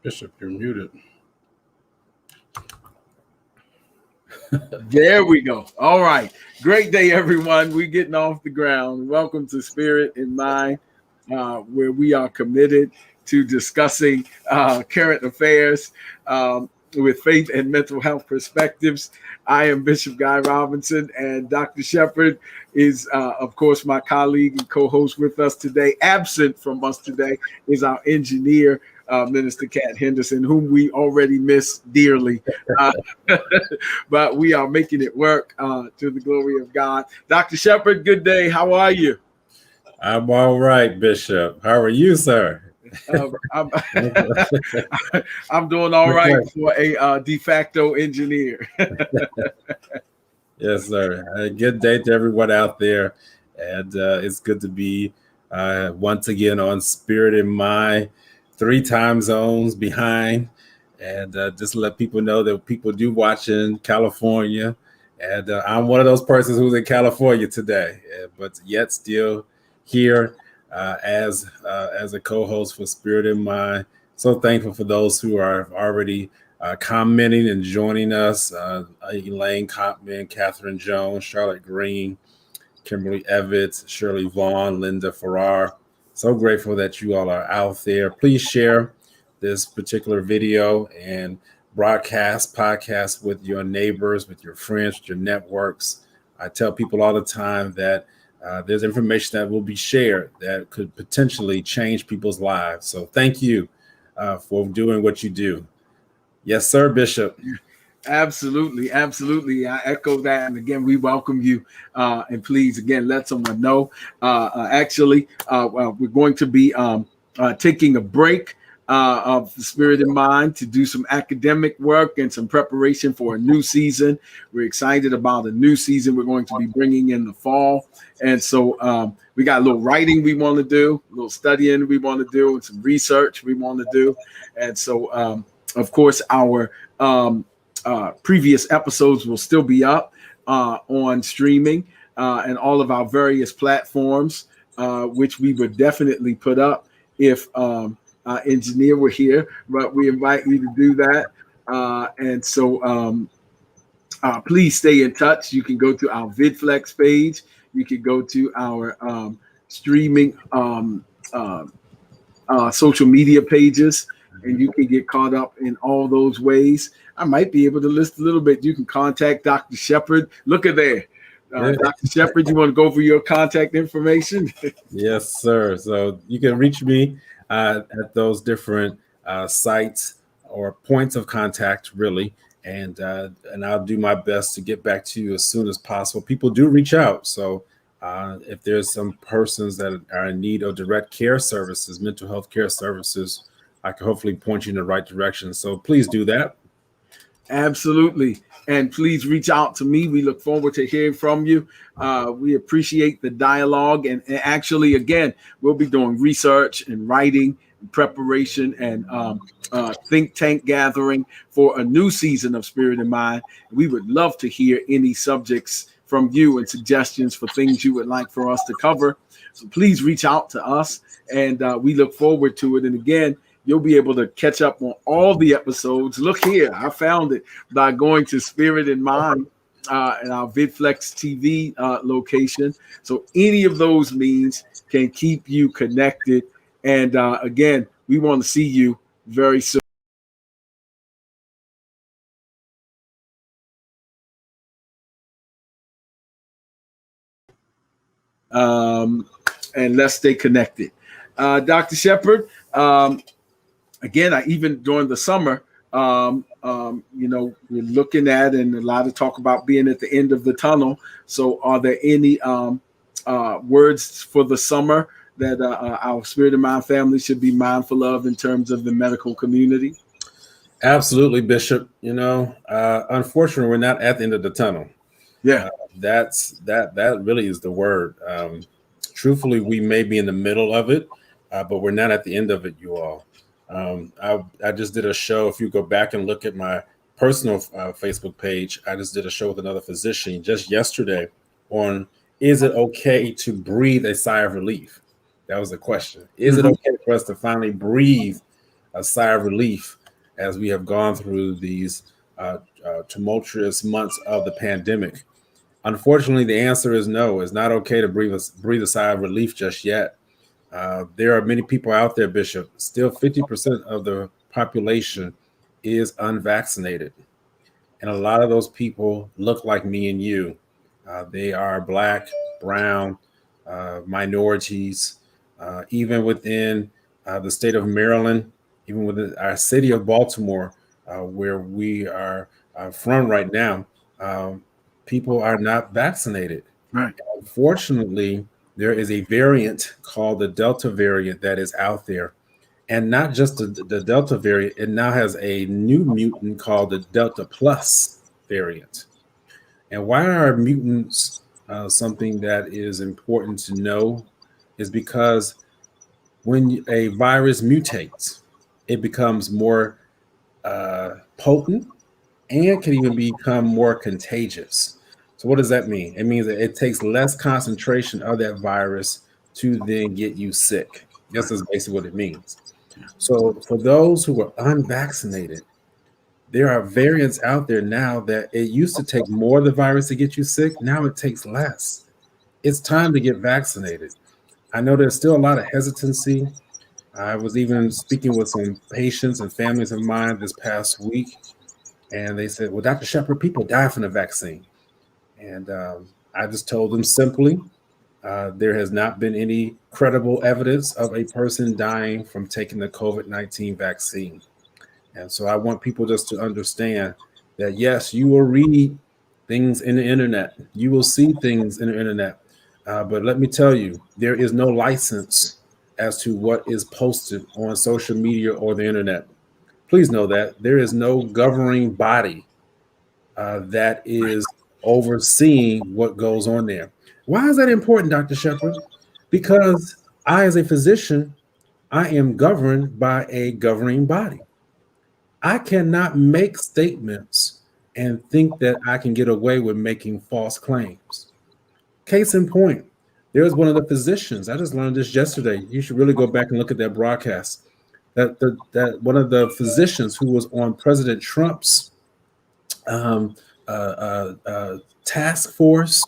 Bishop, you're muted. There we go. All right. Great day, everyone. We're getting off the ground. Welcome to Spirit in Mind, where we are committed to discussing current affairs with faith and mental health perspectives. I am Bishop Guy Robinson, and Dr. Shepherd is, of course, my colleague and co-host with us today. Absent from us today is our engineer, Minister Kat Henderson, whom we already miss dearly. Uh, but we are making it work to the glory of God. Dr. Shepherd, good day. How are you? I'm all right, Bishop. How are you, sir? I'm, I'm doing all right for a de facto engineer. Yes, sir. A good day to everyone out there. And it's good to be once again on Spirit in Mind, 3 time zones behind. And just to let people know that people do watch in California. And I'm one of those persons who's in California today, but yet still here as a co-host for Spirit in Mind. So thankful for those who are already commenting and joining us. Elaine Copman, Catherine Jones, Charlotte Green, Kimberly Evans, Shirley Vaughn, Linda Farrar. So grateful that you all are out there. Please share this particular video and podcast with your neighbors, with your friends, with your networks. I tell people all the time that there's information that will be shared that could potentially change people's lives. So thank you for doing what you do. Yes, sir, Bishop. Absolutely. I echo that. And again, we welcome you. And please, again, let someone know. We're going to be taking a break of the Spirit in Mind to do some academic work and some preparation for a new season. We're excited about a new season we're going to be bringing in the fall. And so we got a little writing we want to do, a little studying we want to do, and some research we want to do. And so, of course, our previous episodes will still be up on streaming and all of our various platforms, which we would definitely put up if our engineer were here, but we invite you to do that. Please stay in touch. You can go to our VidFlex page. You can go to our streaming social media pages, and you can get caught up in all those ways. I might be able to list a little bit. You can contact Dr. Shepherd. Look at there. Dr. Shepherd, you want to go over your contact information? Yes, sir. So you can reach me at those different sites or points of contact, really. And I'll do my best to get back to you as soon as possible. People do reach out. So if there's some persons that are in need of direct care services, mental health care services, I can hopefully point you in the right direction. So please do that. Absolutely. And please reach out to me. We look forward to hearing from you. We appreciate the dialogue. And actually, again, we'll be doing research and writing, and preparation, and think tank gathering for a new season of Spirit in Mind. We would love to hear any subjects from you and suggestions for things you would like for us to cover. So please reach out to us, and we look forward to it. And again, you'll be able to catch up on all the episodes. Look here, I found it by going to Spirit in Mind and our VidFlex TV location. So any of those means can keep you connected. And again, we want to see you very soon. And let's stay connected. Dr. Shepherd, again, even during the summer, we're looking at and a lot of talk about being at the end of the tunnel. So are there any words for the summer that our Spirit in Mind family should be mindful of in terms of the medical community? Absolutely, Bishop. Unfortunately, we're not at the end of the tunnel. Yeah. That really is the word. Truthfully, we may be in the middle of it, but we're not at the end of it, you all. I just did a show. If you go back and look at my personal Facebook page, I just did a show with another physician just yesterday on, is it okay to breathe a sigh of relief? That was the question. Is it okay for us to finally breathe a sigh of relief as we have gone through these tumultuous months of the pandemic. Unfortunately, the answer is no. It's not okay to breathe a sigh of relief just yet. There are many people out there, Bishop. Still, 50% of the population is unvaccinated. And a lot of those people look like me and you. They are Black, brown, minorities, even within the state of Maryland, even within our city of Baltimore, where we are from right now. People are not vaccinated. Right. Unfortunately, there is a variant called the Delta variant that is out there. And not just the Delta variant, it now has a new mutant called the Delta Plus variant. And why are mutants something that is important to know is because when a virus mutates, it becomes more potent and can even become more contagious. So what does that mean? It means that it takes less concentration of that virus to then get you sick. This is basically what it means. So for those who are unvaccinated, there are variants out there now that it used to take more of the virus to get you sick. Now it takes less. It's time to get vaccinated. I know there's still a lot of hesitancy. I was even speaking with some patients and families of mine this past week, and they said, well, Dr. Shepherd, people die from the vaccine. And I just told them simply, there has not been any credible evidence of a person dying from taking the COVID-19 vaccine. And so I want people just to understand that, yes, you will read things in the internet. You will see things in the internet. But let me tell you, there is no license as to what is posted on social media or the internet. Please know that there is no governing body that is overseeing what goes on there. Why is that important, Dr. Shepherd? Because I, as a physician, I am governed by a governing body. I cannot make statements and think that I can get away with making false claims. Case in point, there's one of the physicians. I just learned this yesterday. You should really go back and look at that broadcast. That one of the physicians who was on President Trump's task force,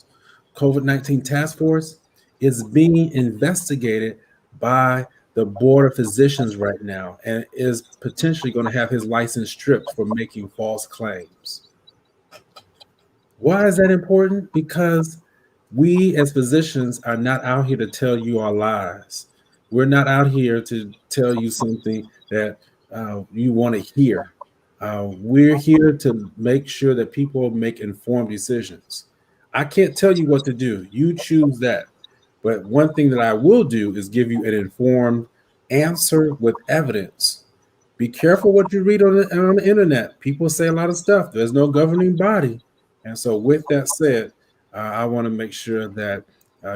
COVID-19 task force, is being investigated by the Board of Physicians right now and is potentially going to have his license stripped for making false claims. Why is that important? Because we as physicians are not out here to tell you our lies. We're not out here to tell you something that you want to hear. We're here to make sure that people make informed decisions. I can't tell you what to do. You choose that. But one thing that I will do is give you an informed answer with evidence. Be careful what you read on the internet. People say a lot of stuff. There's no governing body. And so with that said, I want to make sure that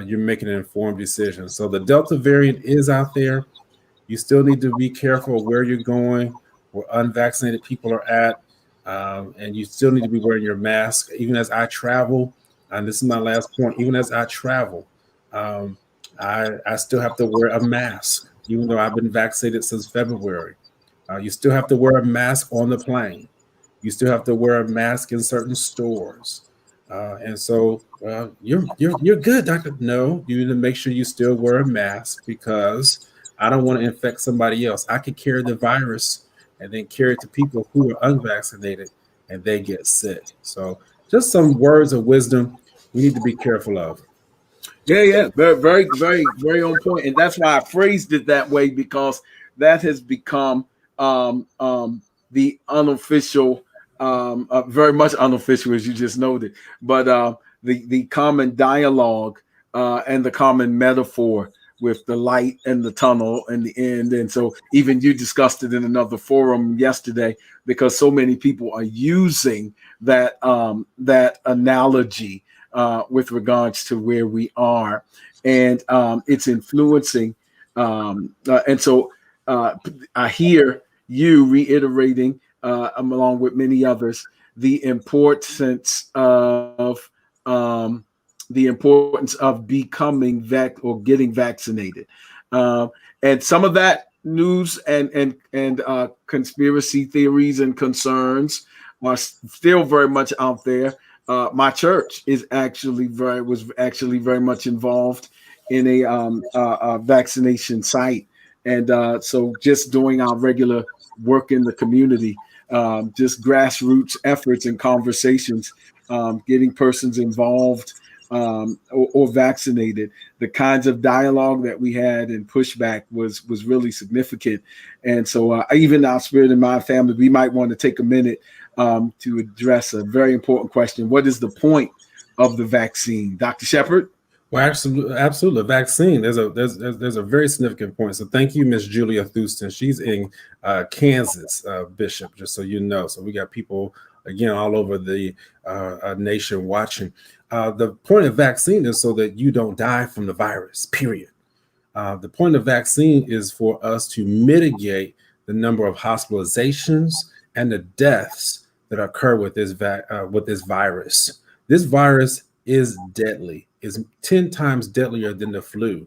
you're making an informed decision. So the Delta variant is out there. You still need to be careful where you're going, where unvaccinated people are at, and you still need to be wearing your mask. Even as I travel, and this is my last point, even as I travel, I still have to wear a mask, even though I've been vaccinated since February. You still have to wear a mask on the plane. You still have to wear a mask in certain stores. And so you're good, doctor. No, you need to make sure you still wear a mask because I don't want to infect somebody else. I could carry the virus and then carry it to people who are unvaccinated and they get sick. So just some words of wisdom we need to be careful of. Yeah. Very, very, very, very on point. And that's why I phrased it that way, because that has become the unofficial, very much unofficial, as you just noted, but the common dialogue and the common metaphor with the light and the tunnel and the end. And so even you discussed it in another forum yesterday, because so many people are using that that analogy with regards to where we are, and it's influencing. And so I hear you reiterating, along with many others, the importance of becoming or getting vaccinated, and some of that news and conspiracy theories and concerns are still very much out there. My church was actually very much involved in a vaccination site, and so just doing our regular work in the community, just grassroots efforts and conversations, getting persons involved or vaccinated. The kinds of dialogue that we had and pushback was really significant. And so even our Spirit in Mind family, we might want to take a minute to address a very important question. What is the point of the vaccine? Dr. Shepard? Well, absolutely. Vaccine. There's a very significant point. So thank you, Miss Julia Thuston. She's in Kansas, Bishop, just so you know. So we got people, again, all over the nation watching. The point of vaccine is so that you don't die from the virus, period. The point of vaccine is for us to mitigate the number of hospitalizations and the deaths that occur with this virus. This virus is deadly. Is 10 times deadlier than the flu.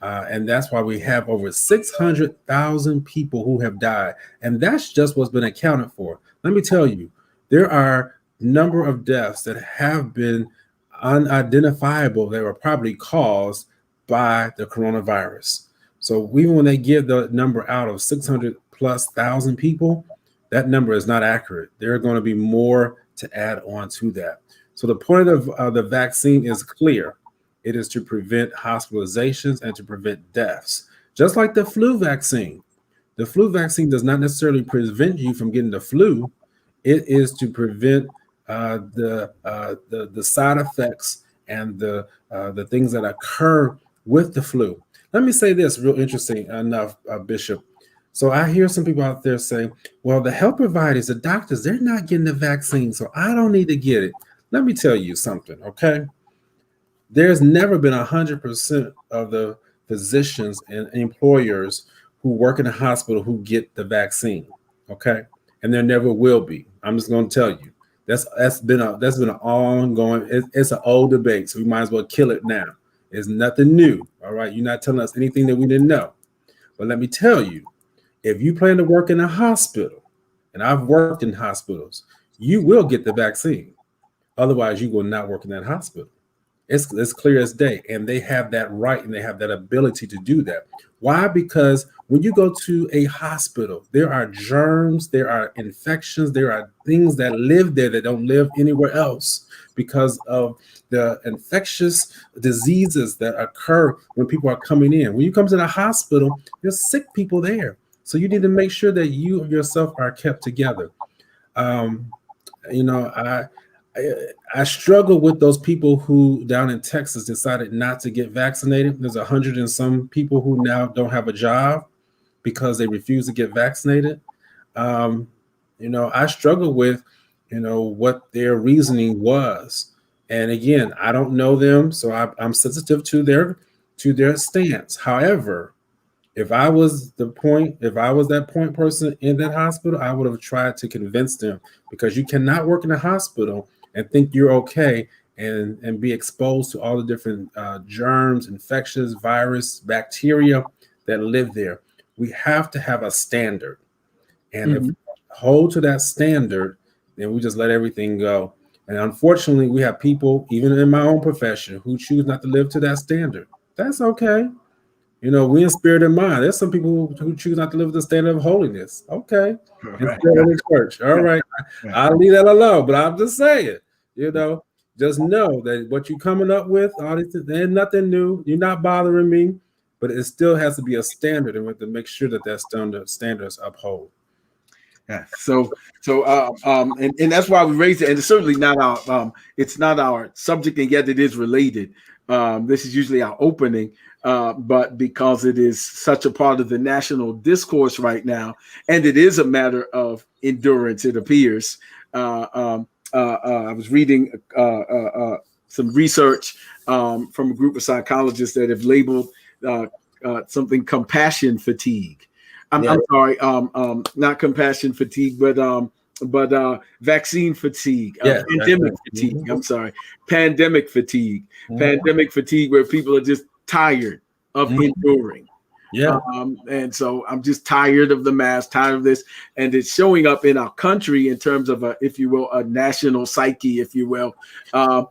And that's why we have over 600,000 people who have died. And that's just what's been accounted for. Let me tell you, there are a number of deaths that have been unidentifiable that were probably caused by the coronavirus. So even when they give the number out of 600,000+ people, that number is not accurate. There are going to be more to add on to that. So the point of the vaccine is clear. It is to prevent hospitalizations and to prevent deaths. Just like the flu vaccine. The flu vaccine does not necessarily prevent you from getting the flu. It is to prevent the side effects and the things that occur with the flu. Let me say this real interesting enough, Bishop. So I hear some people out there say, well, the health providers, the doctors, they're not getting the vaccine, so I don't need to get it. Let me tell you something, okay? There's never been 100% of the physicians and employers who work in a hospital who get the vaccine, okay? And there never will be. I'm just going to tell you. That's been an ongoing. It's an old debate, so we might as well kill it now. It's nothing new, all right? You're not telling us anything that we didn't know. But let me tell you, if you plan to work in a hospital, and I've worked in hospitals, you will get the vaccine. Otherwise, you will not work in that hospital. It's clear as day. And they have that right and they have that ability to do that. Why? Because when you go to a hospital, there are germs, there are infections, there are things that live there that don't live anywhere else because of the infectious diseases that occur when people are coming in. When you come to the hospital, there's sick people there. So you need to make sure that you yourself are kept together. I struggle with those people who down in Texas decided not to get vaccinated. There's 100 and some people who now don't have a job because they refuse to get vaccinated. I struggle with, what their reasoning was. And again, I don't know them, so I'm sensitive to their stance. However, if I was that point person in that hospital, I would have tried to convince them, because you cannot work in a hospital and think you're okay and be exposed to all the different germs, infections, virus, bacteria that live there. We have to have a standard. And if we hold to that standard, then we just let everything go. And unfortunately, we have people, even in my own profession, who choose not to live to that standard. That's okay. We in Spirit and Mind. There's some people who choose not to live with the standard of holiness. Okay. Right. In church. All right. I'll leave that alone. But I'm just saying, just know that what you're coming up with, all these things, there's nothing new. You're not bothering me. But it still has to be a standard, and we have to make sure that standards uphold. Yeah. So, and that's why we raised it. And it's certainly not our subject, and yet it is related. This is usually our opening. But because it is such a part of the national discourse right now, and it is a matter of endurance, it appears. I was reading some research from a group of psychologists that have labeled something compassion fatigue. I'm sorry, not compassion fatigue, but vaccine fatigue, pandemic fatigue. I'm sorry, pandemic fatigue, pandemic fatigue, where people are just tired of enduring. Yeah. And so I'm just tired of the mask, tired of this. And it's showing up in our country in terms of, if you will, a national psyche, if you will, on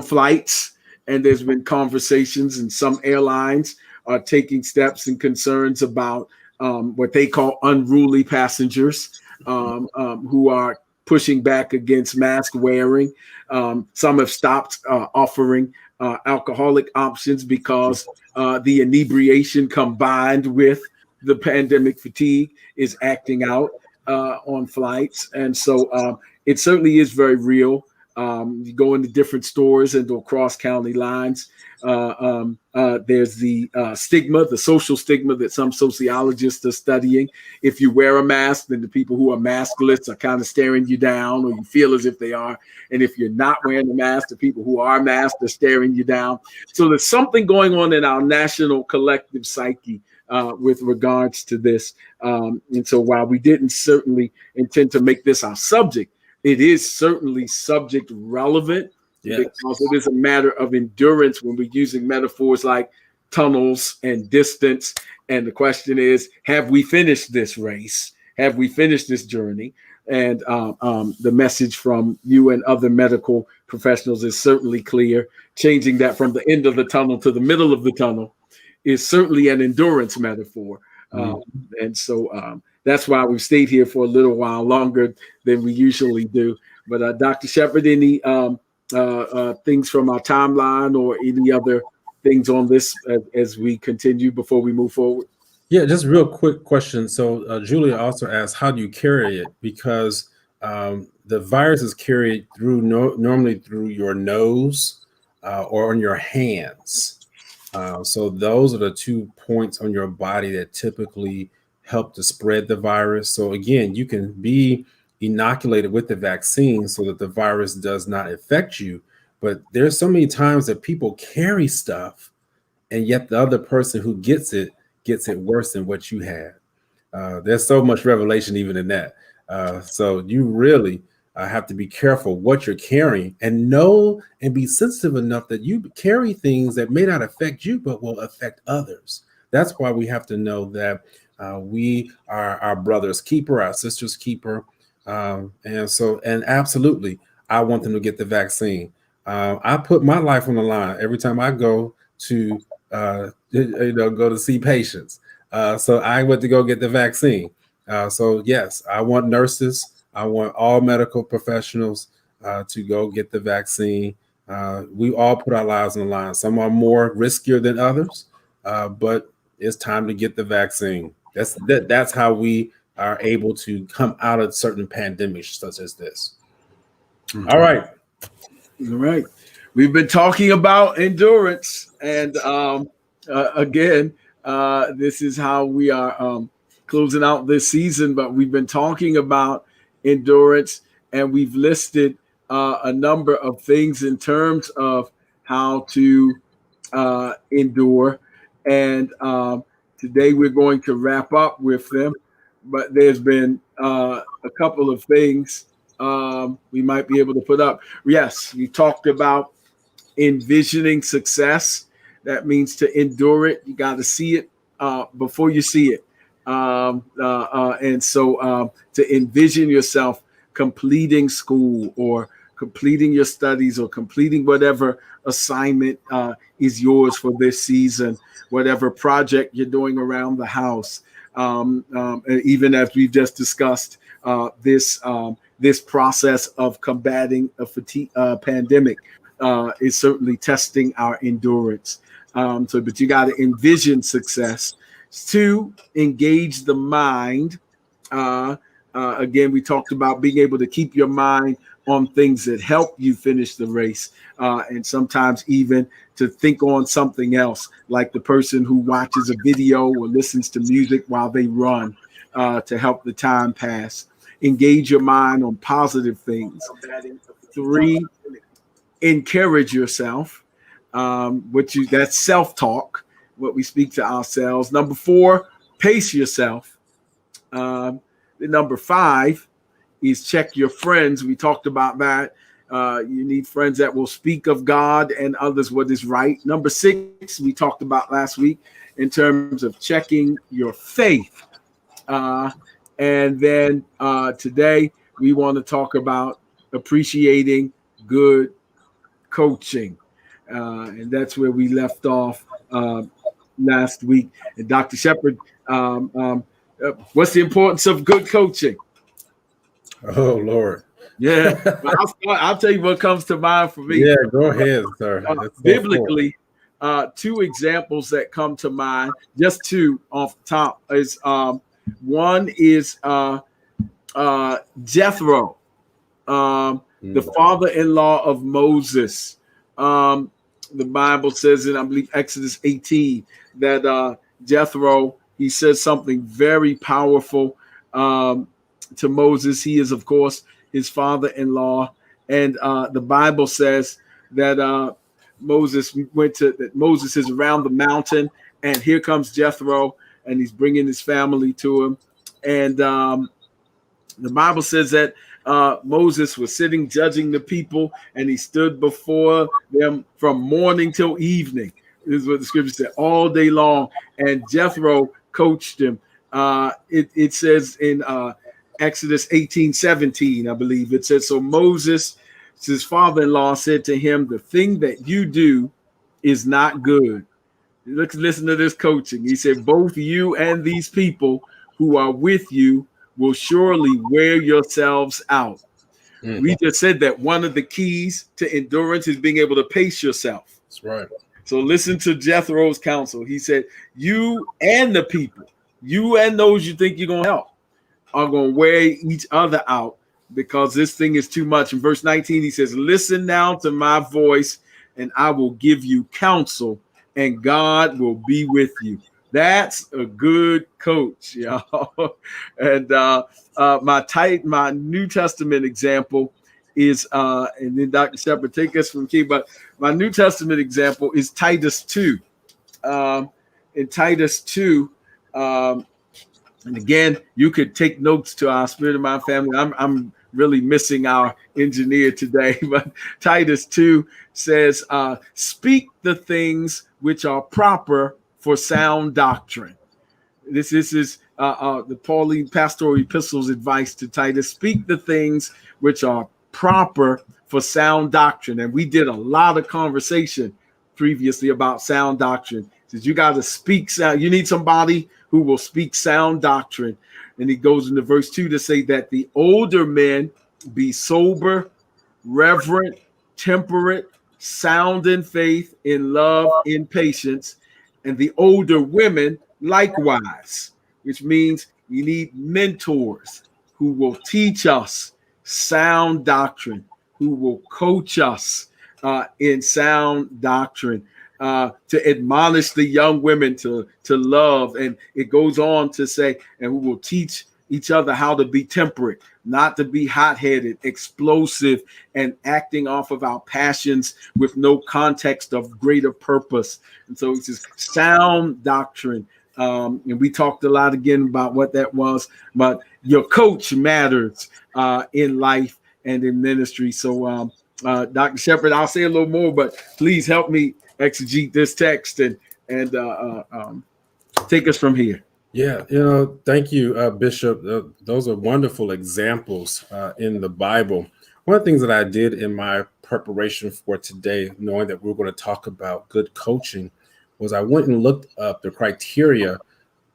flights. And there's been conversations, and some airlines are taking steps and concerns about what they call unruly passengers who are pushing back against mask wearing. Some have stopped offering alcoholic options because the inebriation combined with the pandemic fatigue is acting out on flights. And so it certainly is very real. You go into different stores and across county lines. There's the stigma, the social stigma that some sociologists are studying. If you wear a mask, then the people who are maskless are kind of staring you down, or you feel as if they are. And if you're not wearing a mask, the people who are masked are staring you down. So there's something going on in our national collective psyche with regards to this. And so while we didn't certainly intend to make this our subject, it is certainly subject relevant. Yes. Because it is a matter of endurance when we're using metaphors like tunnels and distance. And the question is, have we finished this race? Have we finished this journey? And the message from you and other medical professionals is certainly clear. Changing that from the end of the tunnel to the middle of the tunnel is certainly an endurance metaphor. And so that's why we've stayed here for a little while longer than we usually do. But Dr. Shepherd, any things from our timeline or any other things on this as we continue before we move forward? Yeah, just real quick question. So Julia also asked, how do you carry it? Because the virus is carried through normally through your nose or on your hands. So those are the 2 points on your body that typically help to spread the virus. So again, you can be inoculated with the vaccine so that the virus does not affect you. But there's so many times that people carry stuff, and yet the other person who gets it worse than what you had. There's so much revelation even in that. So you really have to be careful what you're carrying, and know and be sensitive enough that you carry things that may not affect you, but will affect others. That's why we have to know that we are our brother's keeper, our sister's keeper. And absolutely, I want them to get the vaccine. I put my life on the line every time I go to, go to see patients. So I went to go get the vaccine. So yes, I want nurses. I want all medical professionals to go get the vaccine. We all put our lives on the line. Some are more riskier than others, but it's time to get the vaccine. That's how we are able to come out of certain pandemics such as this. Mm-hmm. All right. We've been talking about endurance, and again, this is how we are closing out this season. But we've been talking about endurance, and we've listed a number of things in terms of how to endure. And today we're going to wrap up with them. But there's been a couple of things we might be able to put up. Yes, we talked about envisioning success. That means to endure it. You got to see it before you see it. And so to envision yourself completing school, or completing your studies, or completing whatever assignment is yours for this season, whatever project you're doing around the house. Even as we've just discussed, this process of combating a fatigue pandemic is certainly testing our endurance. But you got to envision success. 2, engage the mind. Again, we talked about being able to keep your mind on things that help you finish the race, and sometimes even to think on something else, like the person who watches a video or listens to music while they run to help the time pass. Engage your mind on positive things. 3, encourage yourself, that's self-talk, what we speak to ourselves. Number 4, pace yourself. Number 5 is check your friends. We talked about that. You need friends that will speak of God and others what is right. Number 6, we talked about last week in terms of checking your faith. And then today we want to talk about appreciating good coaching. And that's where we left off last week. And Dr. Shepherd, what's the importance of good coaching? Oh, Lord. Yeah, I'll tell you what comes to mind for me. Yeah, go ahead, sir. Biblically, 2 examples that come to mind, just 2 off the top, is one is Jethro, the father-in-law of Moses. The Bible says in, I believe, Exodus 18, that Jethro, he says something very powerful to Moses. He is, of course, his father-in-law. And the Bible says that Moses is around the mountain, and here comes Jethro, and he's bringing his family to him. And the Bible says that Moses was sitting judging the people, and he stood before them from morning till evening. This is what the scripture said, all day long. And Jethro coached him. It says in Exodus 18:17, I believe it says, so Moses, his father-in-law, said to him, the thing that you do is not good. Listen to this coaching. He said, both you and these people who are with you will surely wear yourselves out. Mm-hmm. We just said that one of the keys to endurance is being able to pace yourself. That's right. So listen to Jethro's counsel. He said, you and the people, you and those you think you're going to help, are going to wear each other out because this thing is too much. In verse 19, he says, listen now to my voice, and I will give you counsel, and God will be with you. That's a good coach, y'all. And my New Testament example is, and then Dr. Shepherd, take us from here, but my New Testament example is Titus 2. In Titus 2, and again, you could take notes to our Spirit of Mind family. I'm really missing our engineer today, but Titus 2 says, speak the things which are proper for sound doctrine. This is the Pauline pastoral epistles advice to Titus. Speak the things which are proper for sound doctrine. And we did a lot of conversation previously about sound doctrine. It says you got to speak sound. You need somebody who will speak sound doctrine. And he goes into verse 2 to say that the older men be sober, reverent, temperate, sound in faith, in love, in patience, and the older women likewise, which means we need mentors who will teach us sound doctrine, who will coach us in sound doctrine, to admonish the young women to love. And it goes on to say, and we will teach each other how to be temperate, not to be hot-headed, explosive, and acting off of our passions with no context of greater purpose. And so it's just sound doctrine. And we talked a lot again about what that was, but your coach matters in life and in ministry. So Dr. Shepherd, I'll say a little more, but please help me exegete this text and take us from here. Yeah, thank you, Bishop. Those are wonderful examples in the Bible. One of the things that I did in my preparation for today, knowing that we're going to talk about good coaching, was I went and looked up the criteria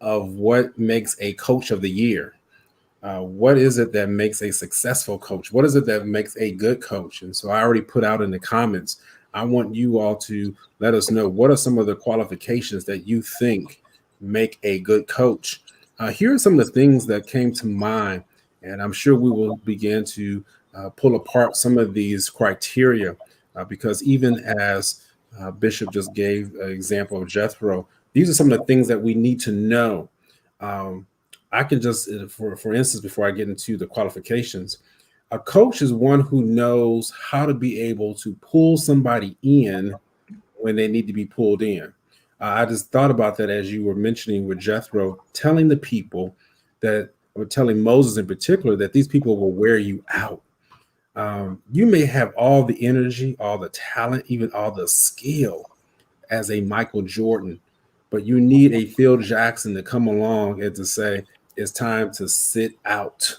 of what makes a coach of the year. What is it that makes a successful coach? What is it that makes a good coach? And so I already put out in the comments, I want you all to let us know what are some of the qualifications that you think make a good coach. Here are some of the things that came to mind, and I'm sure we will begin to pull apart some of these criteria because even as Bishop just gave an example of Jethro, these are some of the things that we need to know. I can just, for instance, before I get into the qualifications, a coach is one who knows how to be able to pull somebody in when they need to be pulled in. I just thought about that as you were mentioning with Jethro, telling the people that, or telling Moses in particular, that these people will wear you out. You may have all the energy, all the talent, even all the skill as a Michael Jordan, but you need a Phil Jackson to come along and to say, it's time to sit out.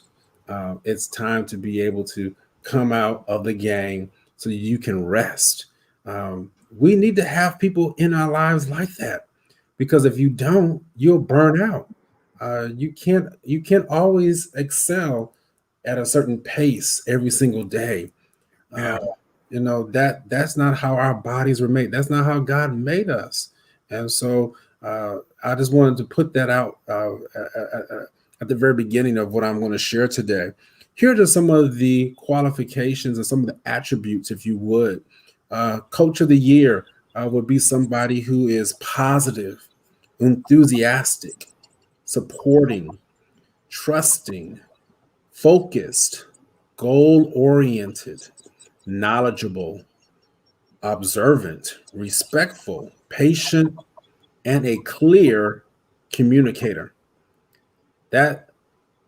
It's time to be able to come out of the game so you can rest. We need to have people in our lives like that, because if you don't, you'll burn out. You can't always excel at a certain pace every single day. Uh, Yeah. that's not how our bodies were made. That's not how God made us. And so I just wanted to put that out at the very beginning of what I'm going to share today. Here are just some of the qualifications and some of the attributes, if you would. Coach of the year would be somebody who is positive, enthusiastic, supporting, trusting, focused, goal oriented, knowledgeable, observant, respectful, patient, and a clear communicator. That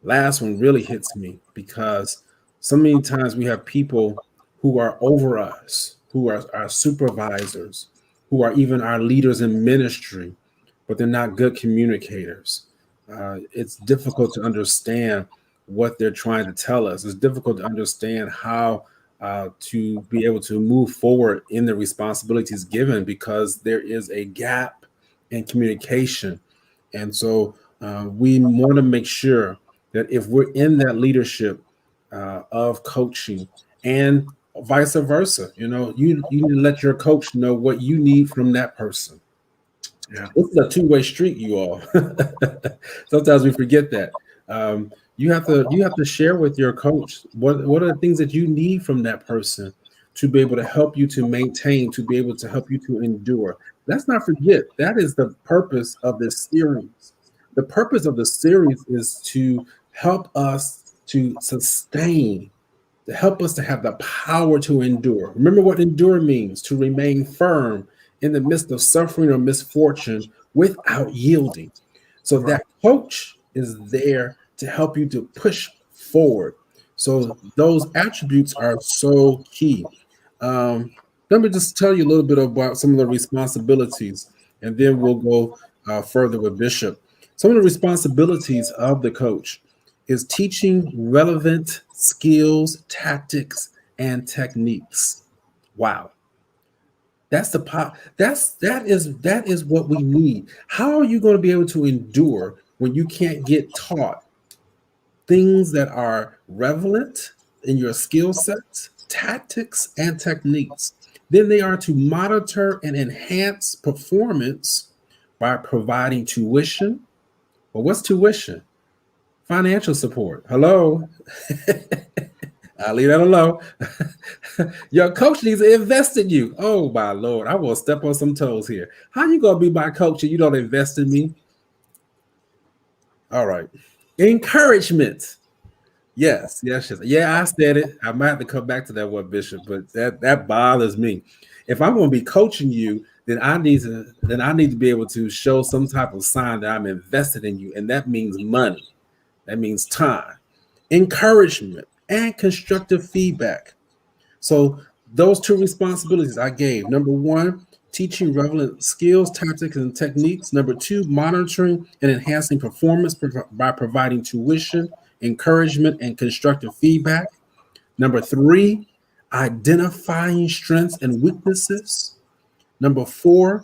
last one really hits me because so many times we have people who are over us, who are our supervisors, who are even our leaders in ministry, but they're not good communicators. It's difficult to understand what they're trying to tell us. It's difficult to understand how to be able to move forward in the responsibilities given because there is a gap in communication. And so we want to make sure that if we're in that leadership of coaching and vice versa, you need to let your coach know what you need from that person. Yeah. This is a two-way street, you all. Sometimes we forget that. You have to share with your coach what are the things that you need from that person to be able to help you to maintain, to be able to help you to endure. Let's not forget that is the purpose of this series. The purpose of the series is to help us to sustain, to help us to have the power to endure. Remember what endure means: to remain firm in the midst of suffering or misfortune without yielding. So Right. that coach is there to help you to push forward. So those attributes are so key. Um, Let me just tell you a little bit about some of the responsibilities, and then we'll go further with Bishop. Some of the responsibilities of the coach is teaching relevant skills, tactics, and techniques. Wow, that's the pop. That is what we need. How are you going to be able to endure when you can't get taught things that are relevant in your skill sets, tactics, and techniques? Then they are to monitor and enhance performance by providing tuition. Well, what's tuition? Financial support. Hello. I'll leave that alone. Your coach needs to invest in you. Oh my Lord, I will step on some toes here. How you gonna be my coach and you don't invest in me? All right. Encouragement. Yes, yes, yes. Yeah, I said it. I might have to come back to that one, Bishop, but that bothers me. If I'm going to be coaching you, then I need to be able to show some type of sign that I'm invested in you, and that means money. That means time, encouragement, and constructive feedback. So those two responsibilities I gave. Number one, teaching relevant skills, tactics, and techniques. Number two, monitoring and enhancing performance by providing tuition, encouragement, and constructive feedback. Number three, identifying strengths and weaknesses. Number four,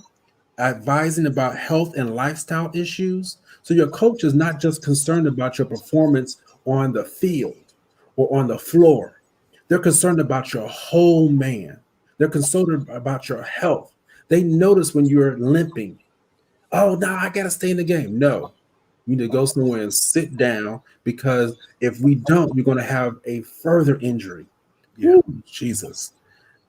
advising about health and lifestyle issues. So your coach is not just concerned about your performance on the field or on the floor. They're concerned about your whole man. They're concerned about your health. They notice when you're limping. Oh, no, I got to stay in the game. No, you need to go somewhere and sit down, because if we don't, you're going to have a further injury. Yeah. Ooh, Jesus.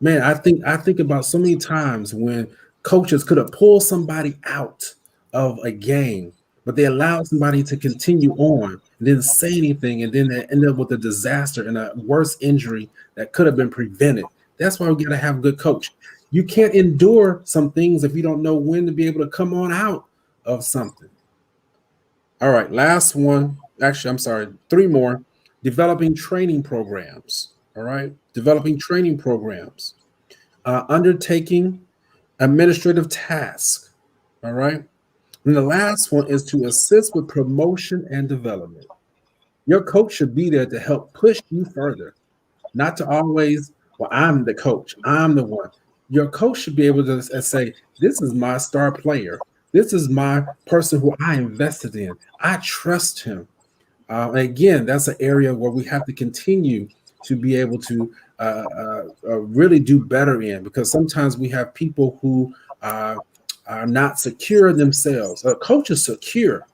Man, I think about so many times when coaches could have pulled somebody out of a game, but they allowed somebody to continue on and didn't say anything, and then they end up with a disaster and a worse injury that could have been prevented. That's why we got to have a good coach. You can't endure some things if you don't know when to be able to come on out of something. All right, last one. Actually, I'm sorry, three more. Developing training programs. All right. Developing training programs, undertaking administrative tasks. All right. And the last one is to assist with promotion and development. Your coach should be there to help push you further, not to always, well, I'm the coach, I'm the one. Your coach should be able to say, this is my star player. This is my person who I invested in. I trust him. Again, that's an area where we have to continue to be able to really do better in, because sometimes we have people who are not secure themselves. A coach is secure.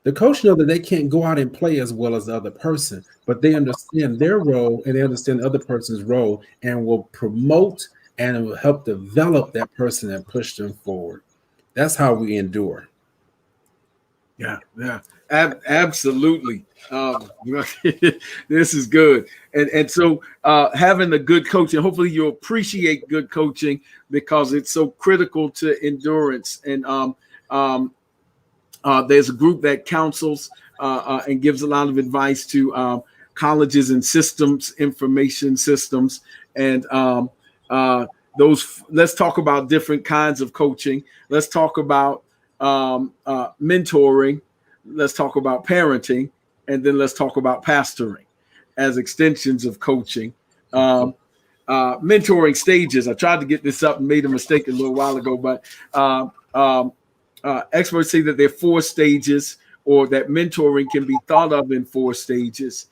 The coach knows that they can't go out and play as well as the other person, but they understand their role and they understand the other person's role and will promote and will help develop that person and push them forward. That's how we endure. Yeah, absolutely. This is good, and so having a good coach, and hopefully you'll appreciate good coaching because it's so critical to endurance. And there's a group that counsels and gives a lot of advice to colleges and systems, information systems, and those. Let's talk about different kinds of coaching. Let's talk about mentoring, let's talk about parenting, and then let's talk about pastoring as extensions of coaching. Mentoring stages. I tried to get this up and made a mistake a little while ago, but experts say that there are 4 stages, or that mentoring can be thought of in 4 stages: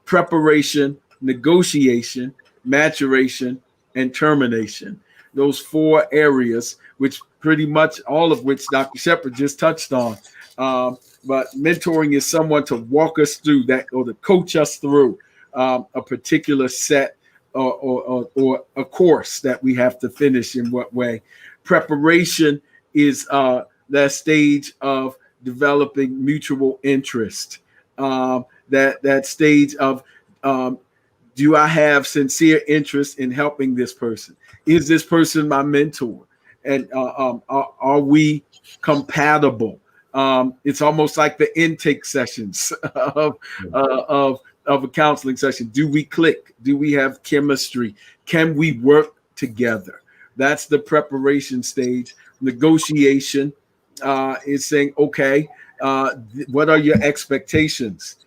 preparation, negotiation, maturation, and termination. Those 4 areas, which pretty much all of which Dr. Shepherd just touched on. But mentoring is someone to walk us through that, or to coach us through a particular set or a course that we have to finish in what way. Preparation is that stage of developing mutual interest. That stage of do I have sincere interest in helping this person? Is this person my mentor? And are we compatible? It's almost like the intake sessions of a counseling session. Do we click? Do we have chemistry? Can we work together? That's the preparation stage. Negotiation is saying, okay, what are your expectations?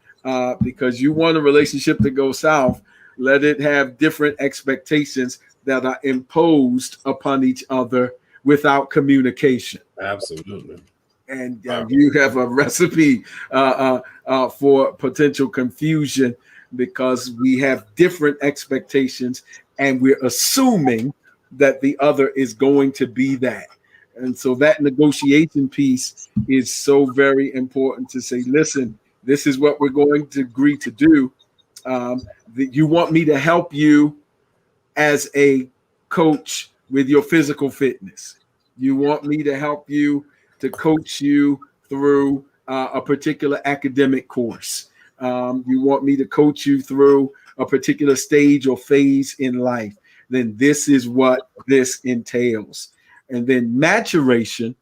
Because you want a relationship to go south, let it have different expectations that are imposed upon each other without communication. Absolutely. And you have a recipe for potential confusion, because we have different expectations and we're assuming that the other is going to be that. And so that negotiation piece is so very important, to say, listen, this is what we're going to agree to do. You want me to help you as a coach with your physical fitness. You want me to help you to coach you through a particular academic course. You want me to coach you through a particular stage or phase in life. Then this is what this entails. And then maturation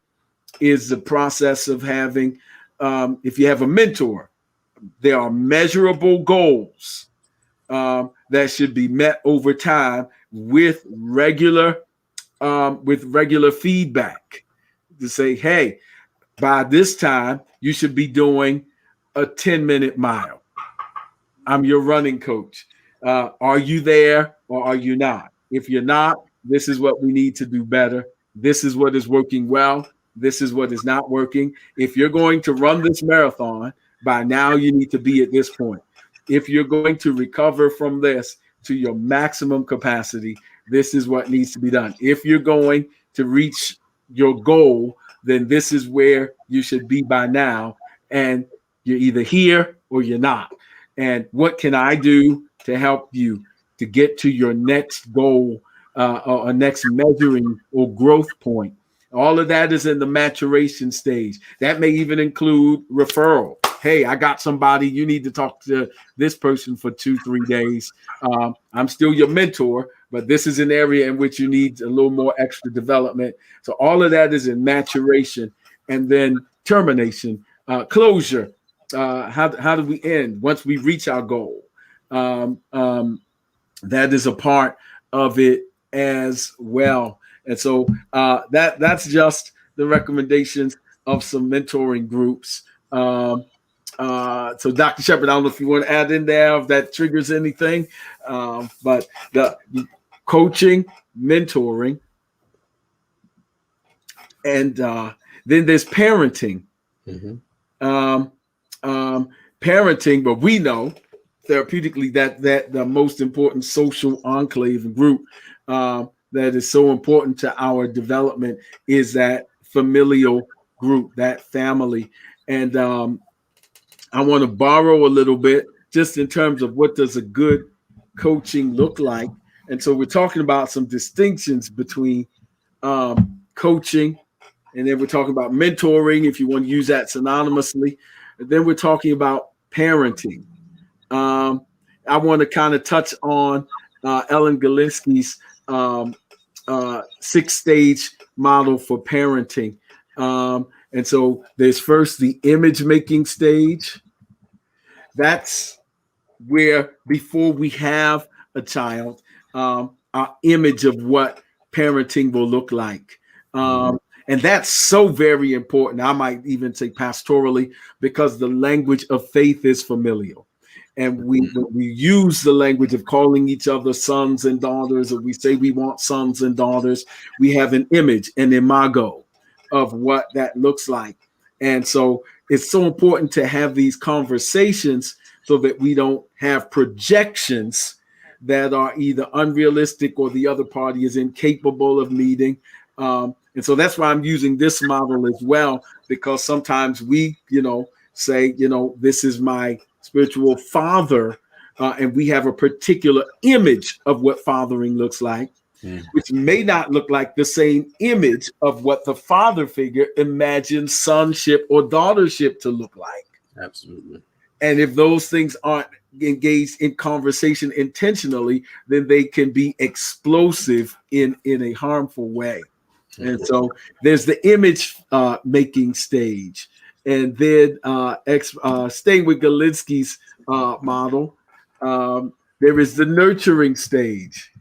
is the process of having, if you have a mentor, there are measurable goals that should be met over time with regular feedback, to say, hey, by this time you should be doing a 10-minute mile. I'm your running coach. Are you there or are you not? If you're not, this is what we need to do better. This is what is working well. This is what is not working. If you're going to run this marathon, by now you need to be at this point. If you're going to recover from this to your maximum capacity, this is what needs to be done. If you're going to reach your goal, then this is where you should be by now. And you're either here or you're not. And what can I do to help you to get to your next goal or next measuring or growth point? All of that is in the maturation stage. That may even include referral. Hey, I got somebody, you need to talk to this person for 2-3 days. I'm still your mentor, but this is an area in which you need a little more extra development. So all of that is in maturation. And then termination, closure. How do we end once we reach our goal? that is a part of it as well. And so that's just the recommendations of some mentoring groups. So Dr. Shepherd, I don't know if you want to add in there if that triggers anything, but the coaching, mentoring, and then there's parenting. Parenting, but we know therapeutically that the most important social enclave and group that is so important to our development is that familial group, that family. And I want to borrow a little bit just in terms of what does a good coaching look like. And so we're talking about some distinctions between coaching, and then we're talking about mentoring, if you want to use that synonymously. And then we're talking about parenting. I want to kind of touch on Ellen Galinsky's 6-stage model for parenting. And so there's first the image making stage. That's where before we have a child, our image of what parenting will look like. And that's so very important. I might even say pastorally, because the language of faith is familial. And we use the language of calling each other sons and daughters, or we say we want sons and daughters. We have an image, an imago of what that looks like. And so it's so important to have these conversations so that we don't have projections that are either unrealistic or the other party is incapable of meeting. And so that's why I'm using this model as well, because sometimes we, say, this is my spiritual father, and we have a particular image of what fathering looks like, which may not look like the same image of what the father figure imagines sonship or daughtership to look like. Absolutely. And if those things aren't engaged in conversation intentionally, then they can be explosive in a harmful way. And so there's the image making stage. And then staying with Galinsky's model, there is the nurturing stage,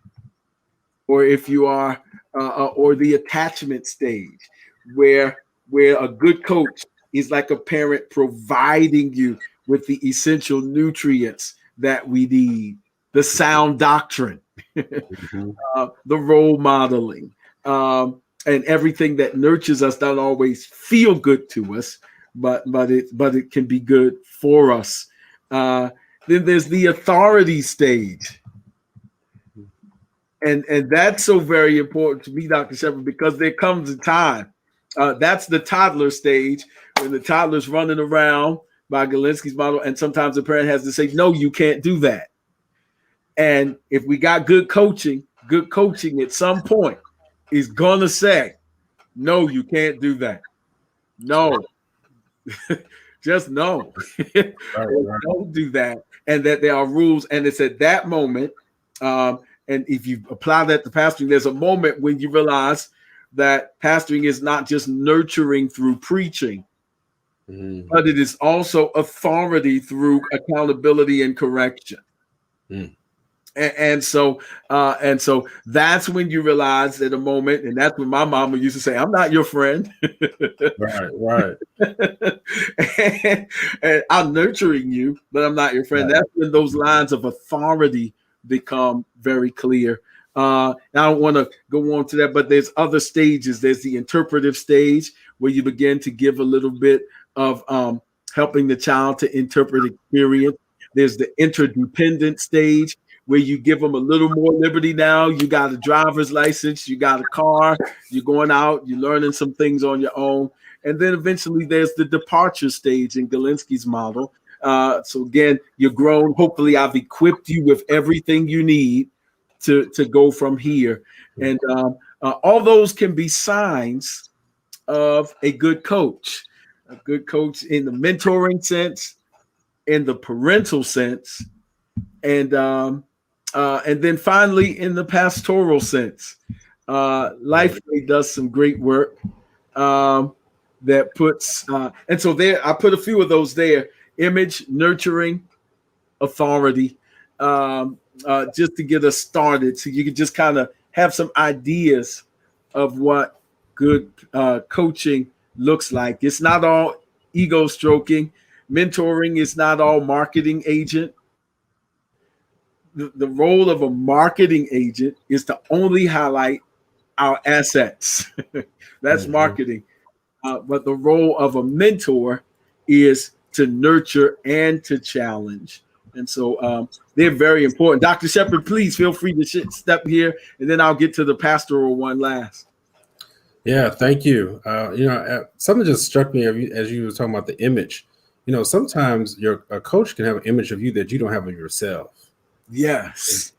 or if you are, or the attachment stage, where a good coach is like a parent providing you with the essential nutrients that we need, the sound doctrine, the role modeling, and everything that nurtures us don't always feel good to us, but it can be good for us. Then there's the authority stage. And that's so very important to me, Dr. Shepherd, because there comes a time. That's the toddler stage, when the toddler's running around by Galinsky's model, and sometimes the parent has to say, no, you can't do that. And if we got good coaching at some point is gonna say, no, you can't do that. No. Just no. Right. Don't do that. And that there are rules. And it's at that moment, and if you apply that to pastoring, there's a moment when you realize that pastoring is not just nurturing through preaching, but it is also authority through accountability and correction. And so that's when you realize at a moment, and that's when my mama used to say, I'm not your friend. Right. and I'm nurturing you, but I'm not your friend. Right. That's when those lines of authority become very clear. I don't want to go on to that, but there's other stages. There's the interpretive stage, where you begin to give a little bit of helping the child to interpret experience. There's the interdependent stage, where you give them a little more liberty. Now you got a driver's license, you got a car, you're going out, you're learning some things on your own. And then eventually there's the departure stage in Galinsky's model. So again, you're grown. Hopefully I've equipped you with everything you need to go from here. And all those can be signs of a good coach in the mentoring sense, in the parental sense, and then finally in the pastoral sense. Lifeway does some great work that puts, and so there, I put a few of those there: image, nurturing, authority, just to get us started, so you can just kind of have some ideas of what good coaching looks like. It's not all ego stroking. Mentoring is not all marketing agent. The role of a marketing agent is to only highlight our assets. That's marketing. But the role of a mentor is to nurture and to challenge. And so they're very important. Dr. Shepherd, please feel free to step here, and then I'll get to the pastoral one last. Yeah, thank you. Something just struck me as you were talking about the image. Sometimes a coach can have an image of you that you don't have of yourself. Yes.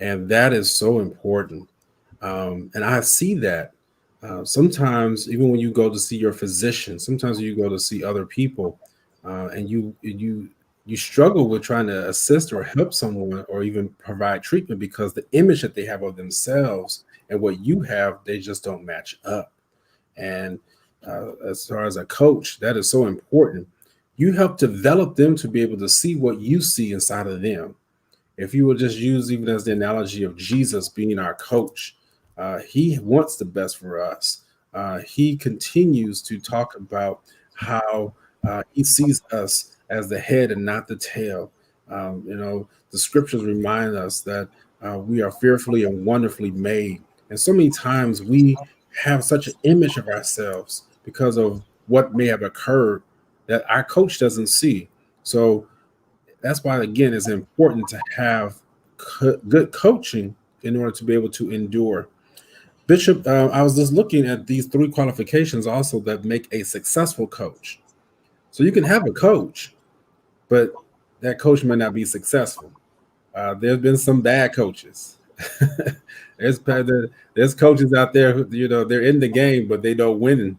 And that is so important. And I see that sometimes, even when you go to see your physician, sometimes you go to see other people, and you struggle with trying to assist or help someone or even provide treatment because the image that they have of themselves and what you have, they just don't match up. And as far as a coach, that is so important. You help develop them to be able to see what you see inside of them. If you would just use even as the analogy of Jesus being our coach, he wants the best for us. He continues to talk about how he sees us as the head and not the tail. The scriptures remind us that we are fearfully and wonderfully made. And so many times we have such an image of ourselves because of what may have occurred that our coach doesn't see. So that's why, again, it's important to have good coaching in order to be able to endure. Bishop, I was just looking at these 3 qualifications also that make a successful coach. So you can have a coach, but that coach may not be successful. There's been some bad coaches. There's coaches out there who, they're in the game, but they don't win.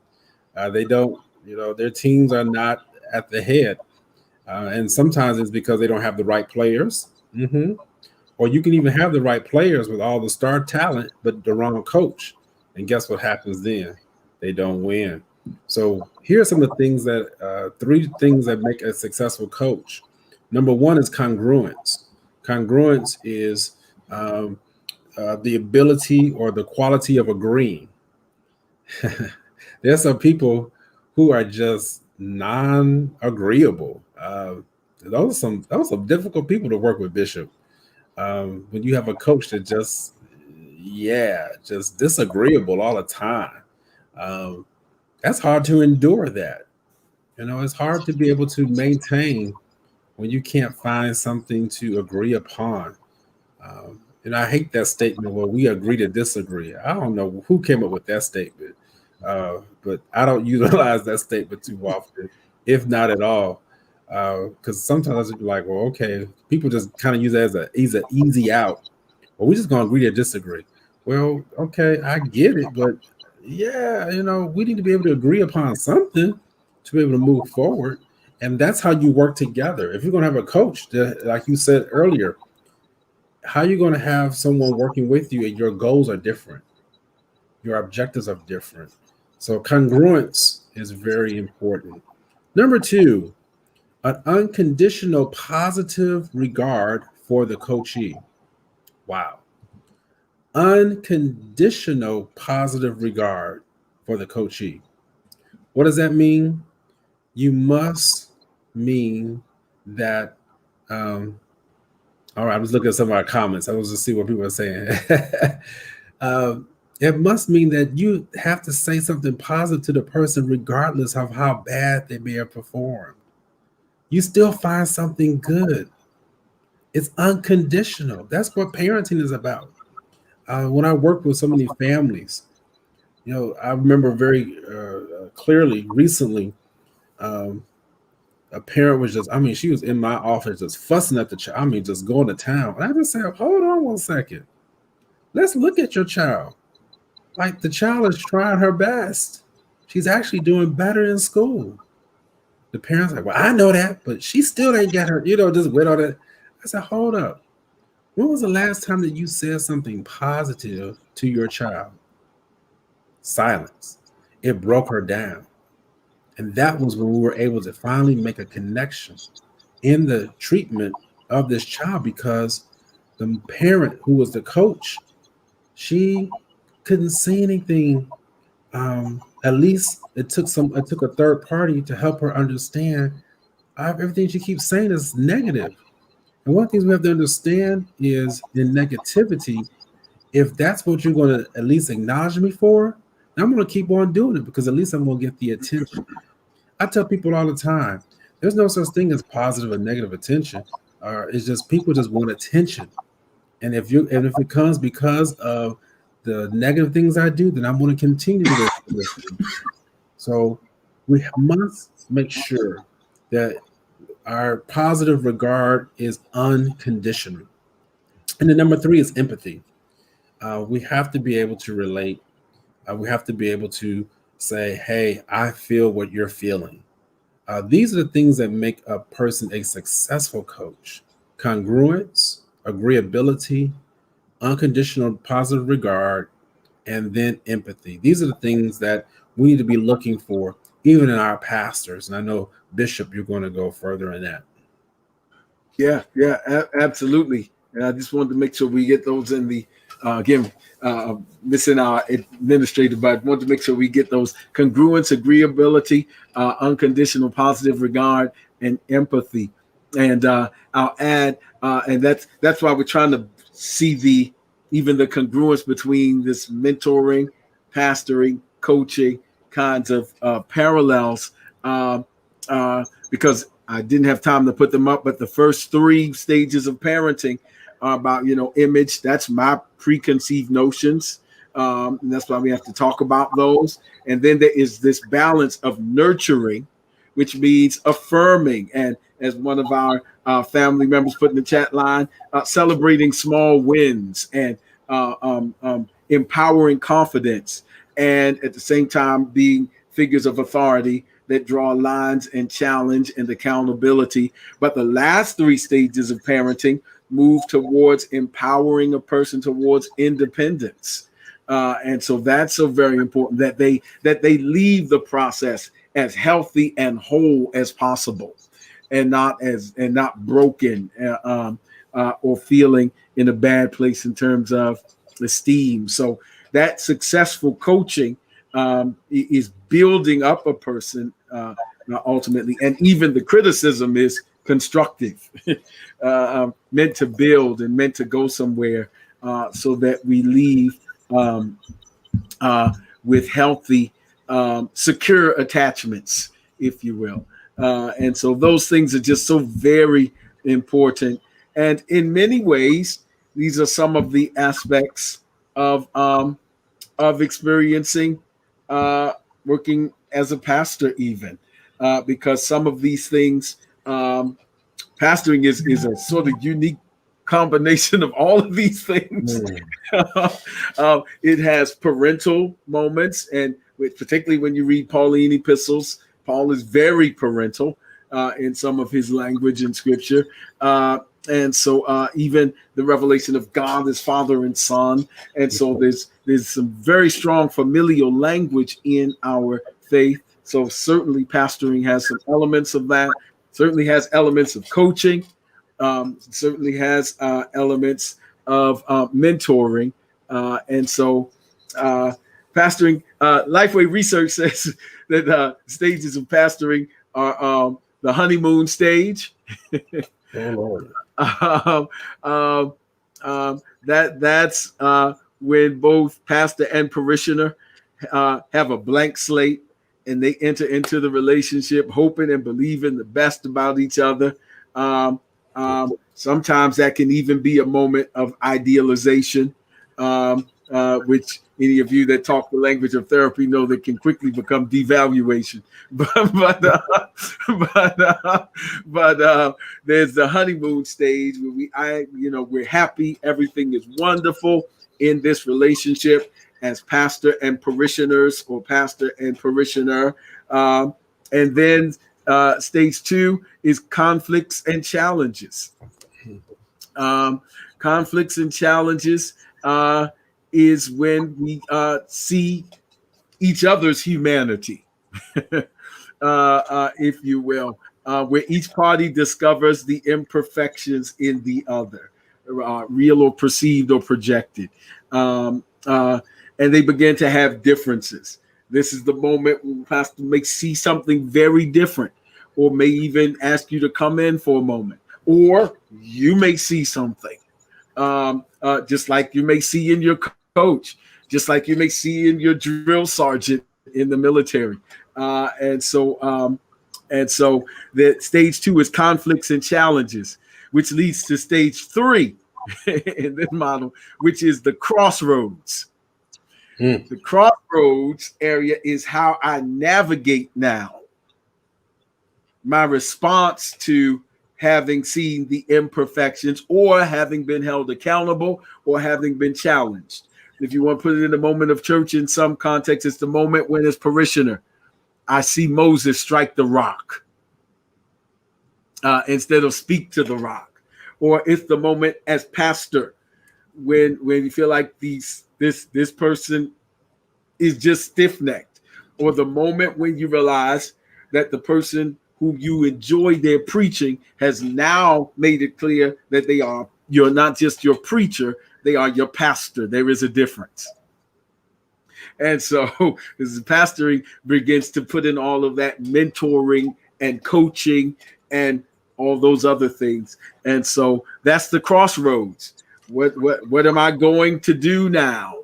They don't, their teams are not at the head. And sometimes it's because they don't have the right players. Or you can even have the right players with all the star talent, but the wrong coach. And guess what happens then? They don't win. So here are some of the things 3 things that make a successful coach. Number 1 is congruence. Congruence is the ability or the quality of agreeing. There's some people who are just non-agreeable. Those are some difficult people to work with, Bishop. When you have a coach that just disagreeable all the time, that's hard to endure that. It's hard to be able to maintain when you can't find something to agree upon. I hate that statement, well, we agree to disagree. I don't know who came up with that statement, but I don't utilize that statement too often, if not at all. Because sometimes it's like, well, okay, people just kind of use it as an easy out. Well, we're just going to agree to disagree. Well, okay, I get it, but yeah, we need to be able to agree upon something to be able to move forward. And that's how you work together. If you're going to have a coach, that, like you said earlier, how are you going to have someone working with you and your goals are different? Your objectives are different. So congruence is very important. Number 2, an unconditional positive regard for the coachee. Wow. Unconditional positive regard for the coachee. What does that mean? You must mean that, all right, I was looking at some of our comments. I was just see what people are saying. It must mean that you have to say something positive to the person regardless of how bad they may have performed. You still find something good. It's unconditional. That's what parenting is about. When I worked with so many families, I remember very clearly recently, a parent was she was in my office just fussing at the child. Just going to town. And I just said, hold on one second. Let's look at your child. Like, the child is trying her best. She's actually doing better in school. The parents like, well, I know that, but she still ain't got her, just with all that. I said, hold up. When was the last time that you said something positive to your child? Silence. It broke her down. And that was when we were able to finally make a connection in the treatment of this child because the parent who was the coach, she couldn't say anything. At least it took a third party to help her understand everything she keeps saying is negative. And one of the things we have to understand is in negativity, if that's what you're going to at least acknowledge me for, I'm going to keep on doing it because at least I'm going to get the attention. I tell people all the time, there's no such thing as positive or negative attention. It's just people just want attention. And if it comes because of the negative things I do, then I'm going to continue to do this. So we must make sure that our positive regard is unconditional. And then number 3 is empathy. We have to be able to relate. We have to be able to say, hey, I feel what you're feeling. These are the things that make a person a successful coach. Congruence, agreeability, unconditional positive regard, and then empathy. These are the things that we need to be looking for, even in our pastors. And I know, Bishop, you're going to go further in that. Yeah, absolutely. And I just wanted to make sure we get those in the, missing our administrative, but I want to make sure we get those: congruence, agreeability, unconditional positive regard, and empathy. And I'll add, and that's why we're trying to see even the congruence between this mentoring, pastoring, coaching kinds of parallels, because I didn't have time to put them up, but the first 3 stages of parenting are about, image. That's my preconceived notions. And that's why we have to talk about those. And then there is this balance of nurturing, which means affirming. And as one of our family members put in the chat line, celebrating small wins and empowering confidence. And at the same time, being figures of authority that draw lines and challenge and accountability. But the last 3 stages of parenting move towards empowering a person towards independence. And so that's so very important that they leave the process as healthy and whole as possible, and not broken or feeling in a bad place in terms of esteem. So that successful coaching is building up a person ultimately, and even the criticism is constructive, meant to build and meant to go somewhere, so that we leave with healthy, secure attachments, if you will. And so those things are just so very important. And in many ways, these are some of the aspects of experiencing working as a pastor, even because some of these things, pastoring is a sort of unique combination of all of these things. It has parental moments, and particularly when you read Pauline epistles, Paul is very parental in some of his language in scripture. And so even the revelation of God as Father and Son. And so there's some very strong familial language in our faith. So certainly pastoring has some elements of that, certainly has elements of coaching, certainly has elements of mentoring. And so pastoring, Lifeway Research says that stages of pastoring are the honeymoon stage. Oh, Lord. That's when both pastor and parishioner have a blank slate, and they enter into the relationship hoping and believing the best about each other. Sometimes that can even be a moment of idealization, which any of you that talk the language of therapy know that can quickly become devaluation. But there's the honeymoon stage where we're happy, everything is wonderful in this relationship as pastor and parishioners, or pastor and parishioner. And then stage 2 is conflicts and challenges. Conflicts and challenges is when we see each other's humanity, if you will. where each party discovers the imperfections in the other, real or perceived or projected. And they begin to have differences. This is the moment when pastor may see something very different, or may even ask you to come in for a moment, or you may see something, just like you may see in your coach, just like you may see in your drill sergeant in the military. And so the stage 2 is conflicts and challenges, which leads to stage 3 in this model, which is the crossroads. The crossroads area is how I navigate now my response to having seen the imperfections, or having been held accountable, or having been challenged. If you want to put it in the moment of church, in some context, it's the moment when, as parishioner, I see Moses strike the rock instead of speak to the rock. Or it's the moment as pastor when you feel like this person is just stiff-necked. Or the moment when you realize that the person who you enjoy their preaching has now made it clear that you're not just your preacher, they are your pastor. There is a difference. And so as the pastoring begins to put in all of that mentoring and coaching and all those other things. And so that's the crossroads. What am I going to do now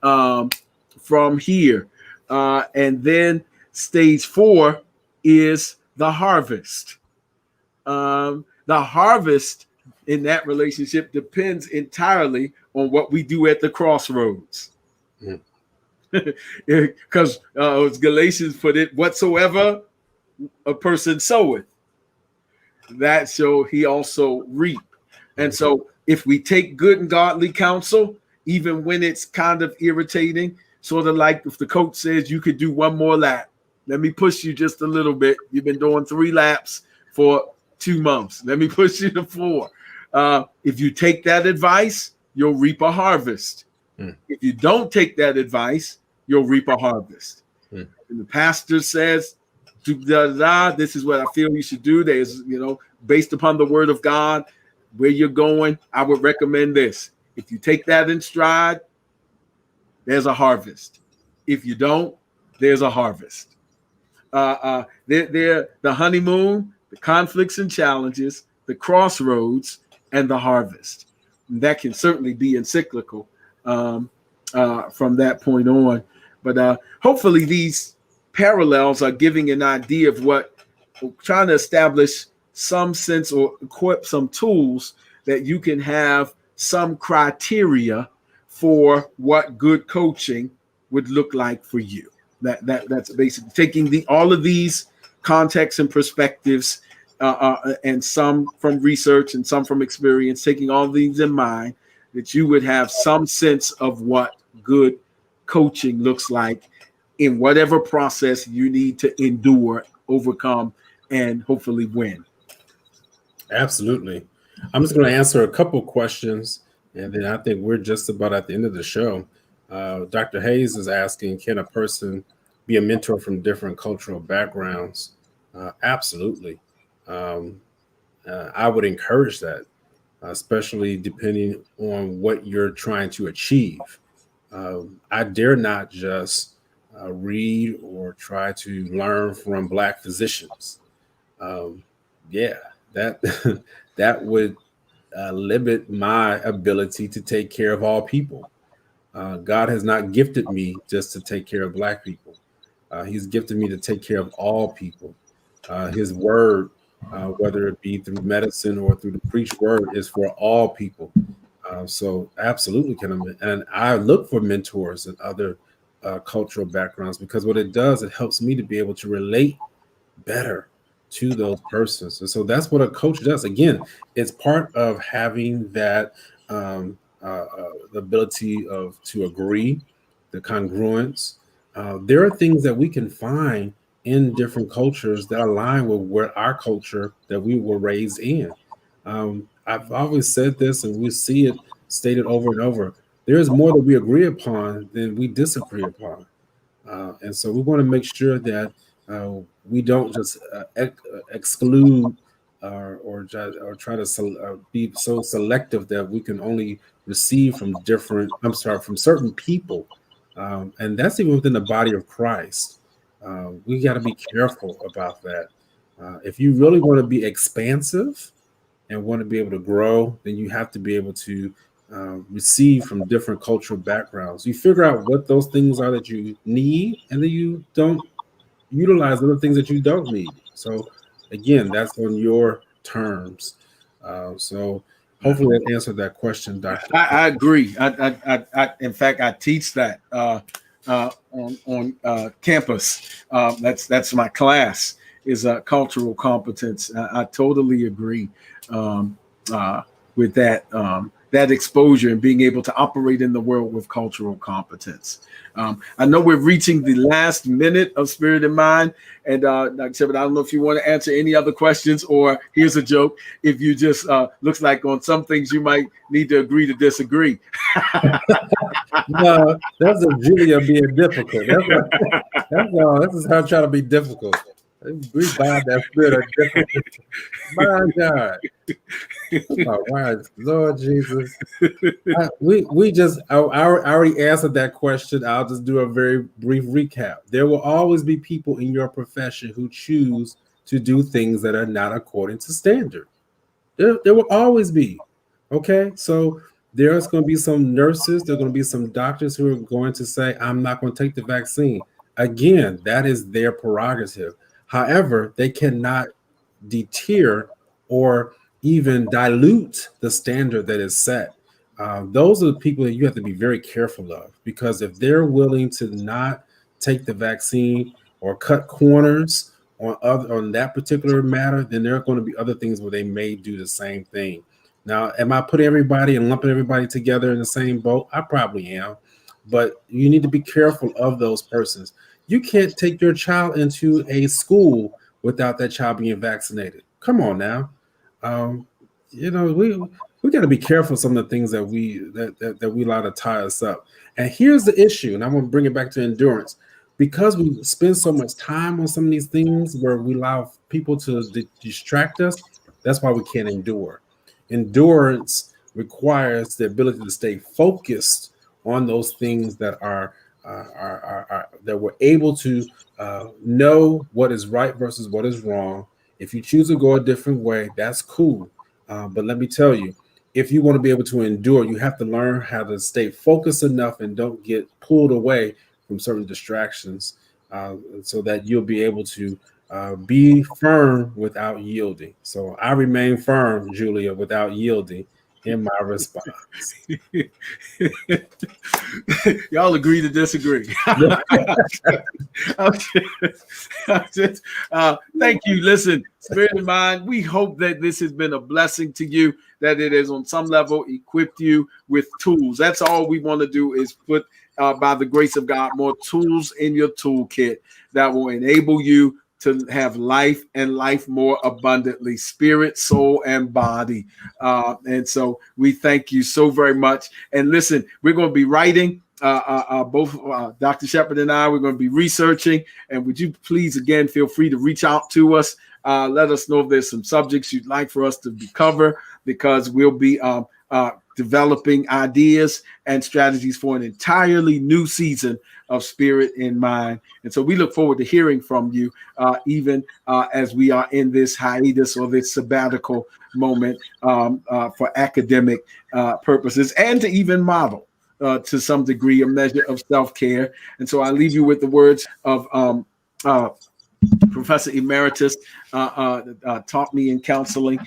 from here? And then stage 4 is the harvest. The harvest in that relationship depends entirely on what we do at the crossroads. Because Galatians put it, whatsoever a person soweth, that shall he also reap. And so if we take good and godly counsel, even when it's kind of irritating, sort of like if the coach says you could do one more lap, let me push you just a little bit. You've been doing 3 laps for 2 months. Let me push you to 4. If you take that advice, you'll reap a harvest. If you don't take that advice, you'll reap a harvest. And the pastor says, this is what I feel you should do. There's, based upon the word of God, where you're going, I would recommend this. If you take that in stride, there's a harvest. If you don't, there's a harvest. The honeymoon, the conflicts and challenges, the crossroads, and the harvest. And that can certainly be encyclical from that point on. But hopefully these parallels are giving an idea of what we're trying to establish, some sense or equip some tools that you can have some criteria for what good coaching would look like for you. That's basically taking all of these contexts and perspectives, and some from research and some from experience, taking all these in mind, that you would have some sense of what good coaching looks like in whatever process you need to endure, overcome, and hopefully win. Absolutely. I'm just going to answer a couple questions, and then I think we're just about at the end of the show. Dr. Hayes is asking, can a person be a mentor from different cultural backgrounds? Absolutely. I would encourage that, especially depending on what you're trying to achieve. I dare not just read or try to learn from Black physicians. That would limit my ability to take care of all people. God has not gifted me just to take care of Black people. He's gifted me to take care of all people. His word, whether it be through medicine or through the preached word, is for all people. So absolutely and I look for mentors and other cultural backgrounds, because what it does, it helps me to be able to relate better to those persons. And so that's what a coach does. Again, it's part of having that the ability to agree, the congruence. There are things that we can find in different cultures that align with where our culture that we were raised in. I've always said this, and we see it stated over and over. There is more that we agree upon than we disagree upon. And so we want to make sure that we don't just exclude or try to be so selective that we can only receive from from certain people. And that's even within the body of Christ. We got to be careful about that. If you really want to be expansive and want to be able to grow, then you have to be able to receive from different cultural backgrounds. You figure out what those things are that you need, and then you don't utilize other things that you don't need. So again, that's on your terms. So hopefully that answered that question, Doctor. I agree. In fact, I teach that on campus. That's my class, is cultural competence. I totally agree with that. That exposure and being able to operate in the world with cultural competence. I know we're reaching the last minute of Spirit in Mind, and Dr. Shepard, I don't know if you want to answer any other questions, or here's a joke: if you just looks like on some things you might need to agree to disagree. No, that's a Julia being difficult. That's all. This is her trying to be difficult. We bind that spirit of difficult. My God. Oh, wow. Lord Jesus. I already answered that question. I'll just do a very brief recap. There will always be people in your profession who choose to do things that are not according to standard. There will always be. Okay. So there's going to be some nurses, there are going to be some doctors who are going to say, I'm not going to take the vaccine. Again, that is their prerogative. However, they cannot deter or even dilute the standard that is set. Those are the people that you have to be very careful of, because if they're willing to not take the vaccine or cut corners on that particular matter, then there are going to be other things where they may do the same thing. Now, am I putting everybody and lumping everybody together in the same boat? I probably am, but you need to be careful of those persons. You can't take your child into a school without that child being vaccinated. Come on now. We got to be careful of some of the things that we allow to tie us up. And here's the issue, and I'm going to bring it back to endurance. Because we spend so much time on some of these things where we allow people to distract us, that's why we can't endure. Endurance requires the ability to stay focused on those things that are that we're able to know what is right versus what is wrong. If you choose to go a different way, that's cool. But let me tell you, if you want to be able to endure, you have to learn how to stay focused enough and don't get pulled away from certain distractions, so that you'll be able to be firm without yielding. So I remain firm, Julia, without yielding in my response. Y'all agree to disagree. Thank you. Listen, Spirit in Mind, we hope that this has been a blessing to you, that it has on some level equipped you with tools. That's all we want to do, is put, by the grace of God, more tools in your toolkit that will enable you to have life, and life more abundantly, spirit, soul, and body. And so we thank you so very much. And listen, we're going to be writing, both Dr. Shepard and I, we're going to be researching. And would you please, again, feel free to reach out to us. Let us know if there's some subjects you'd like for us to cover, because we'll be developing ideas and strategies for an entirely new season of Spirit in Mind. And so we look forward to hearing from you, even as we are in this hiatus or this sabbatical moment for academic purposes, and to even model to some degree a measure of self-care. And so I leave you with the words of Professor Emeritus taught me in counseling,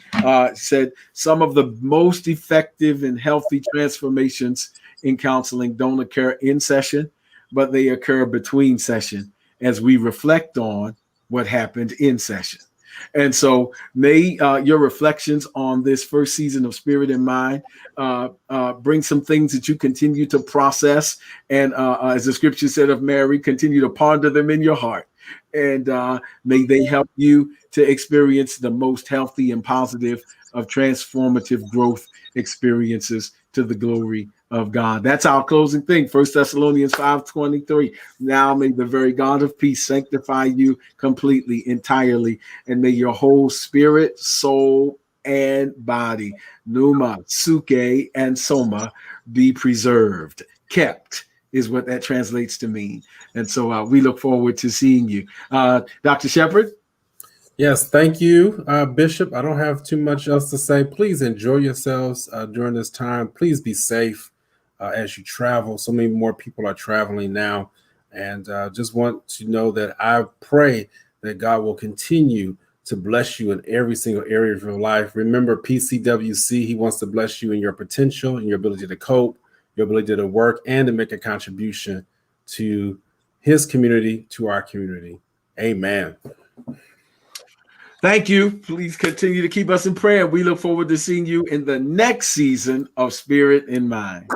said some of the most effective and healthy transformations in counseling don't occur in session, but they occur between session as we reflect on what happened in session. And so may your reflections on this first season of Spirit in Mind bring some things that you continue to process. And as the scripture said of Mary, continue to ponder them in your heart. And may they help you to experience the most healthy and positive of transformative growth experiences to the glory of God. That's our closing thing. 1 Thessalonians 5:23. Now may the very God of peace sanctify you completely, entirely, and may your whole spirit, soul, and body, pneuma, suke, and soma, be preserved, kept, is what that translates to mean. And so we look forward to seeing you. Dr. Shepherd? Yes, thank you, Bishop. I don't have too much else to say. Please enjoy yourselves during this time. Please be safe as you travel. So many more people are traveling now. And just want to know that I pray that God will continue to bless you in every single area of your life. Remember, PCWC, he wants to bless you in your potential, in your ability to cope, your ability to work, and to make a contribution to his community, to our community. Amen. Thank you. Please continue to keep us in prayer. We look forward to seeing you in the next season of Spirit in Mind.